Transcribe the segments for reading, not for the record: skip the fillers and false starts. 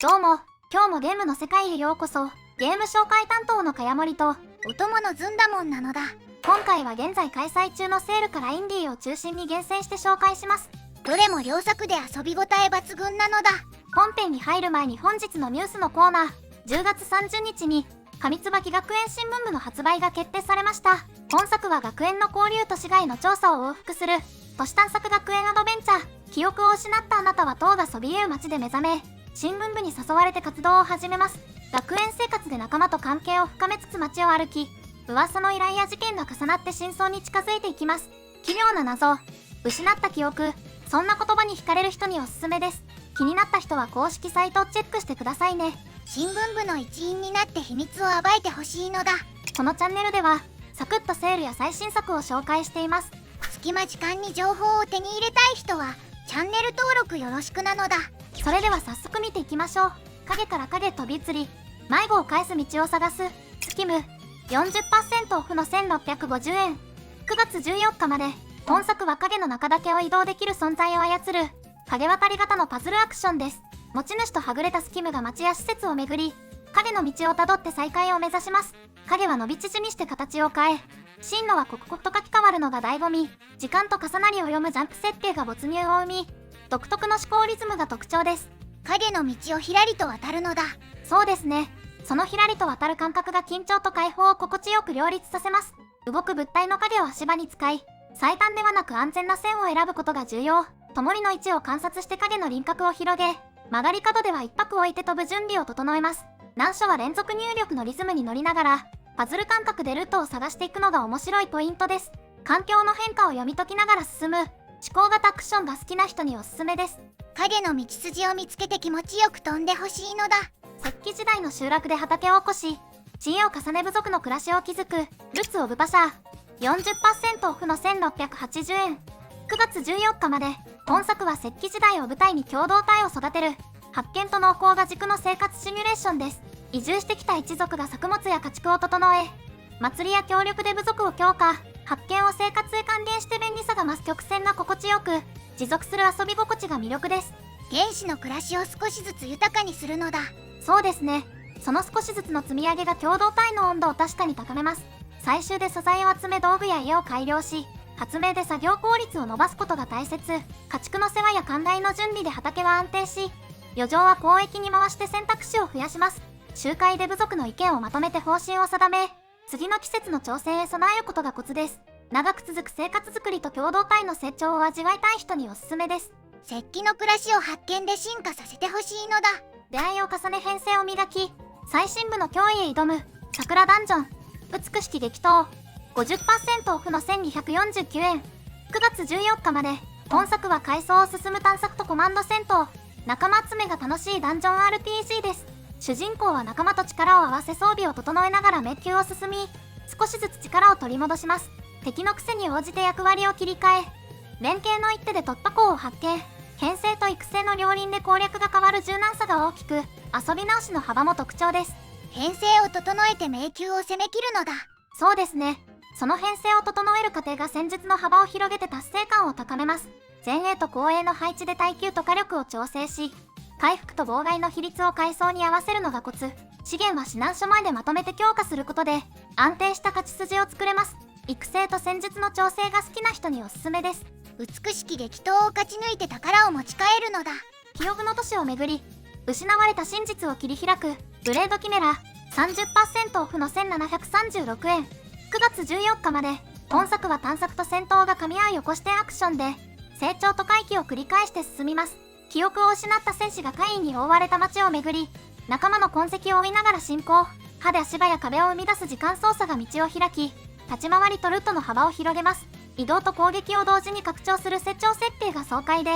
どうも、今日もゲームの世界へようこそ。ゲーム紹介担当のかやもりと、お供のずんだもんなのだ。今回は現在開催中のセールからインディーを中心に厳選して紹介します。どれも良作で遊び応え抜群なのだ。本編に入る前に本日のニュースのコーナー。10月30日に上椿学園新聞部の発売が決定されました。本作は学園の交流都市外の調査を往復する都市探索学園アドベンチャー。記憶を失ったあなたは塔がそびえる街で目覚め、新聞部に誘われて活動を始めます。学園生活で仲間と関係を深めつつ街を歩き、噂の依頼や事件が重なって真相に近づいていきます。奇妙な謎、失った記憶、そんな言葉に惹かれる人におすすめです。気になった人は公式サイトをチェックしてくださいね。新聞部の一員になって秘密を暴いてほしいのだ。このチャンネルではサクッとセールや最新作を紹介しています。隙間時間に情報を手に入れたい人はチャンネル登録よろしくなのだ。それでは早速見ていきましょう。影から影飛び移り、迷子を返す道を探すスキム。 40% オフの1650円。9月14日まで。本作は影の中だけを移動できる存在を操る影渡り型のパズルアクションです。持ち主とはぐれたスキムが街や施設を巡り、影の道をたどって再会を目指します。影は伸び縮みして形を変え、進路は刻々と書き換わるのが醍醐味。時間と重なりを読むジャンプ設定が没入を生み、独特の思考リズムが特徴です。影の道をひらりと渡るのだ。そうですね。そのひらりと渡る感覚が緊張と解放を心地よく両立させます。動く物体の影を足場に使い、最短ではなく安全な線を選ぶことが重要。灯りの位置を観察して影の輪郭を広げ、曲がり角では一拍置いて飛ぶ準備を整えます。難所は連続入力のリズムに乗りながら、パズル感覚でルートを探していくのが面白いポイントです。環境の変化を読み解きながら進む思考型アクションが好きな人におすすめです。影の道筋を見つけて気持ちよく飛んでほしいのだ。石器時代の集落で畑を起こし、知恵を重ね部族の暮らしを築くルツ・オブ・パシャー。40% オフの1680円。9月14日まで。本作は石器時代を舞台に共同体を育てる発見と農耕が軸の生活シミュレーションです。移住してきた一族が作物や家畜を整え、祭りや協力で部族を強化。発見を生活へ還元して便利さが増す曲線が心地よく、持続する遊び心地が魅力です。原始の暮らしを少しずつ豊かにするのだ。そうですね。その少しずつの積み上げが共同体の温度を確かに高めます。最終で素材を集め道具や家を改良し、発明で作業効率を伸ばすことが大切。家畜の世話や灌漑の準備で畑は安定し、余剰は交易に回して選択肢を増やします。集会で部族の意見をまとめて方針を定め、次の季節の調整へ備えることがコツです。長く続く生活づくりと共同体の成長を味わいたい人におすすめです。石器の暮らしを発見で進化させてほしいのだ。出会いを重ね編成を磨き、最深部の脅威へ挑む桜ダンジョン。美しき激闘。50% オフの1249円。9月14日まで。本作は階層を進む探索とコマンド戦闘、仲間集めが楽しいダンジョン RPG です。主人公は仲間と力を合わせ装備を整えながら迷宮を進み、少しずつ力を取り戻します。敵の癖に応じて役割を切り替え、連携の一手で突破口を発見。編成と育成の両輪で攻略が変わる柔軟さが大きく、遊び直しの幅も特徴です。編成を整えて迷宮を攻め切るのだ。そうですね。その編成を整える過程が戦術の幅を広げて達成感を高めます。前衛と後衛の配置で耐久と火力を調整し、回復と妨害の比率を階層に合わせるのがコツ。資源は指南書前でまとめて強化することで、安定した勝ち筋を作れます。育成と戦術の調整が好きな人におすすめです。美しき激闘を勝ち抜いて宝を持ち帰るのだ。記憶の都市を巡り、失われた真実を切り開くブレードキメラ。30% オフの1736円。9月14日まで。本作は探索と戦闘が噛み合う横視点アクションで、成長と回帰を繰り返して進みます。記憶を失った戦士が怪異に覆われた街を巡り、仲間の痕跡を追いながら進行。歯で足場や壁を生み出す時間操作が道を開き、立ち回りとルートの幅を広げます。移動と攻撃を同時に拡張する成長設定が爽快で、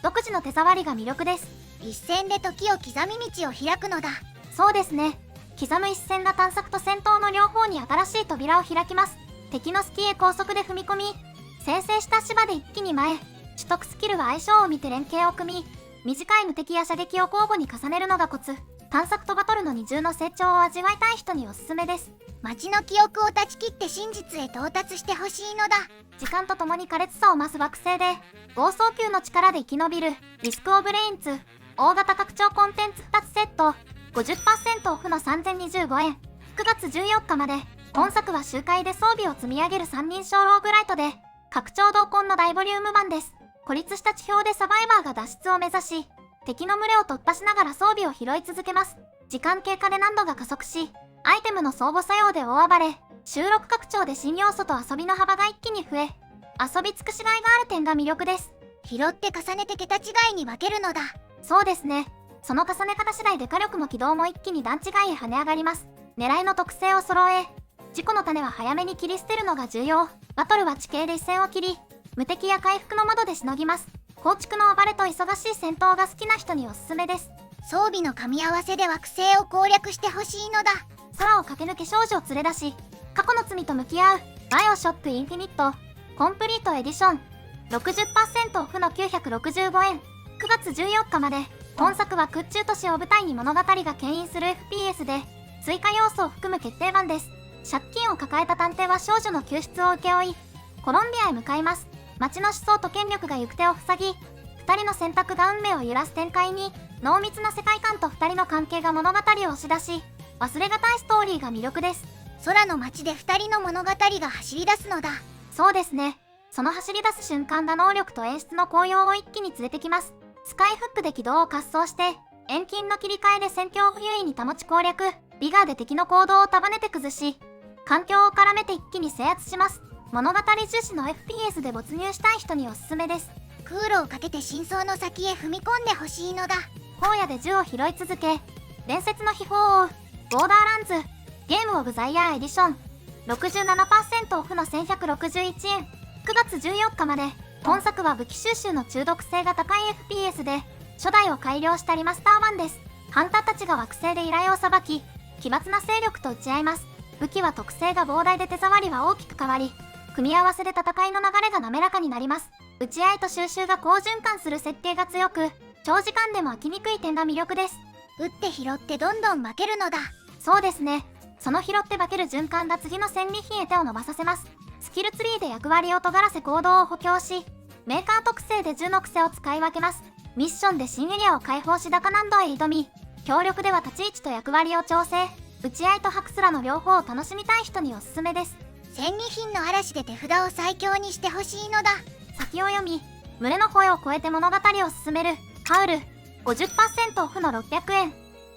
独自の手触りが魅力です。一戦で時を刻み道を開くのだ。そうですね。刻む一戦が探索と戦闘の両方に新しい扉を開きます。敵の隙へ高速で踏み込み、生成した足場で一気に前。取得スキルは相性を見て連携を組み、短い無敵や射撃を交互に重ねるのがコツ。探索とバトルの二重の成長を味わいたい人におすすめです。街の記憶を断ち切って真実へ到達してほしいのだ。時間とともに苛烈さを増す惑星で、暴走球の力で生き延びるリスクオブレインツ。大型拡張コンテンツ2つセット 50% オフの3025円。9月14日まで。本作は周回で装備を積み上げる三人称ローグライトで、拡張同梱の大ボリューム版です。孤立した地表でサバイバーが脱出を目指し、敵の群れを突破しながら装備を拾い続けます。時間経過で難度が加速し、アイテムの相互作用で大暴れ、収録拡張で新要素と遊びの幅が一気に増え、遊び尽くしがいがある点が魅力です。拾って重ねて桁違いに分けるのだ。そうですね。その重ね方次第で火力も軌道も一気に段違いへ跳ね上がります。狙いの特性を揃え、事故の種は早めに切り捨てるのが重要。バトルは地形で一線を切り、無敵や回復の窓でしのぎます。構築の暴れと忙しい戦闘が好きな人におすすめです。装備の噛み合わせで惑星を攻略してほしいのだ。空を駆け抜け少女を連れ出し、過去の罪と向き合う、バイオショックインフィニット、コンプリートエディション、60% オフの965円。9月14日まで。本作は空中都市を舞台に物語が牽引する FPS で、追加要素を含む決定版です。借金を抱えた探偵は少女の救出を請け負い、コロンビアへ向かいます。街の思想と権力が行く手を塞ぎ、2人の選択が運命を揺らす展開に、濃密な世界観と2人の関係が物語を押し出し、忘れがたいストーリーが魅力です。空の街で2人の物語が走り出すのだ。そうですね。その走り出す瞬間が能力と演出の高揚を一気に連れてきます。スカイフックで軌道を滑走して、遠近の切り替えで戦況を優位に保ち攻略、ビガーで敵の行動を束ねて崩し、環境を絡めて一気に制圧します。物語重視の FPS で没入したい人におすすめです。空路をかけて真相の先へ踏み込んでほしいのだ。荒野で銃を拾い続け、伝説の秘宝を追う、ボーダーランズ、ゲームオブザイヤーエディション、67% オフの1161円。9月14日まで。本作は武器収集の中毒性が高い FPS で、初代を改良したリマスター版です。ハンターたちが惑星で依頼をさばき、奇抜な勢力と打ち合います。武器は特性が膨大で手触りは大きく変わり、組み合わせで戦いの流れが滑らかになります。打ち合いと収集が好循環する設定が強く、長時間でも飽きにくい点が魅力です。撃って拾ってどんどん負けるのだ。そうですね。その拾って化ける循環が次の戦利品へ手を伸ばさせます。スキルツリーで役割を尖らせ行動を補強し、メーカー特性で銃の癖を使い分けます。ミッションで新エリアを開放し高難度へ挑み、協力では立ち位置と役割を調整、打ち合いとハクスラの両方を楽しみたい人におすすめです。戦利品の嵐で手札を最強にしてほしいのだ。先を読み、群れの声を超えて物語を進める、ハウル、50% オフの600円。9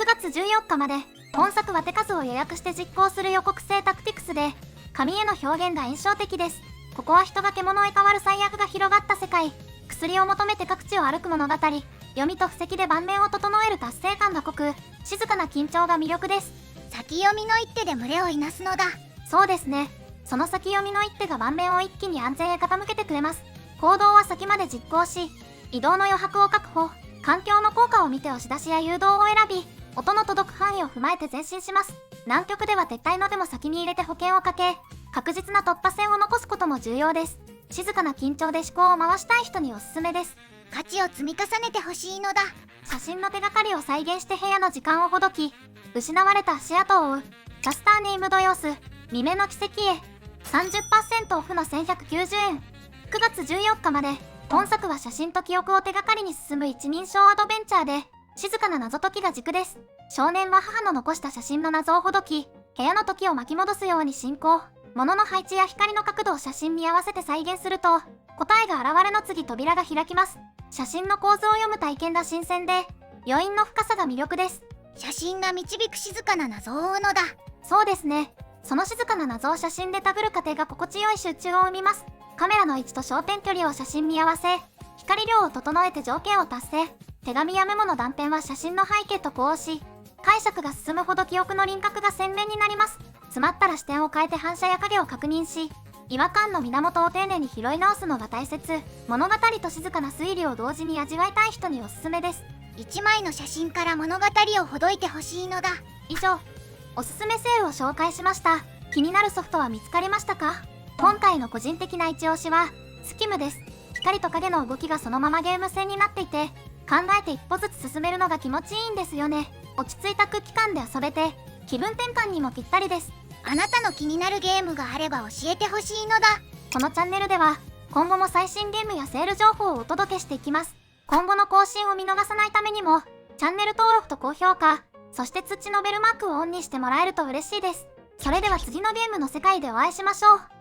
月14日まで。本作は手数を予約して実行する予告制タクティクスで、紙への表現が印象的です。ここは人が獣へ変わる最悪が広がった世界、薬を求めて各地を歩く物語、読みと布石で盤面を整える達成感が濃く、静かな緊張が魅力です。先読みの一手で群れをいなすのだ。そうですね。その先読みの一手が盤面を一気に安全へ傾けてくれます。行動は先まで実行し、移動の余白を確保、環境の効果を見て押し出しや誘導を選び、音の届く範囲を踏まえて前進します。南極では撤退のでも先に入れて保険をかけ、確実な突破線を残すことも重要です。静かな緊張で思考を回したい人におすすめです。価値を積み重ねてほしいのだ。写真の手がかりを再現して部屋の時間をほどき、失われた足跡を追う、キャスターネームド様子、未明の奇跡へ、30% オフの1190円。9月14日まで。本作は写真と記憶を手がかりに進む一人称アドベンチャーで、静かな謎解きが軸です。少年は母の残した写真の謎をほどき、部屋の時を巻き戻すように進行。物の配置や光の角度を写真に合わせて再現すると、答えが現れの次扉が開きます。写真の構図を読む体験が新鮮で、余韻の深さが魅力です。写真が導く静かな謎を追うのだ。そうですね。その静かな謎を写真で手繰る過程が心地よい集中を生みます。カメラの位置と焦点距離を写真に合わせ、光量を整えて条件を達成。手紙やメモの断片は写真の背景と呼応し、解釈が進むほど記憶の輪郭が鮮明になります。詰まったら視点を変えて反射や影を確認し、違和感の源を丁寧に拾い直すのが大切。物語と静かな推理を同時に味わいたい人におすすめです。1枚の写真から物語をほどいてほしいのだ。以上、おすすめセールを紹介しました。気になるソフトは見つかりましたか？今回の個人的な一押しは、スキムです。光と影の動きがそのままゲーム性になっていて、考えて一歩ずつ進めるのが気持ちいいんですよね。落ち着いた空気感で遊べて、気分転換にもぴったりです。あなたの気になるゲームがあれば教えてほしいのだ。このチャンネルでは、今後も最新ゲームやセール情報をお届けしていきます。今後の更新を見逃さないためにも、チャンネル登録と高評価、そして通知のベルマークをオンにしてもらえると嬉しいです。それでは次のゲームの世界でお会いしましょう。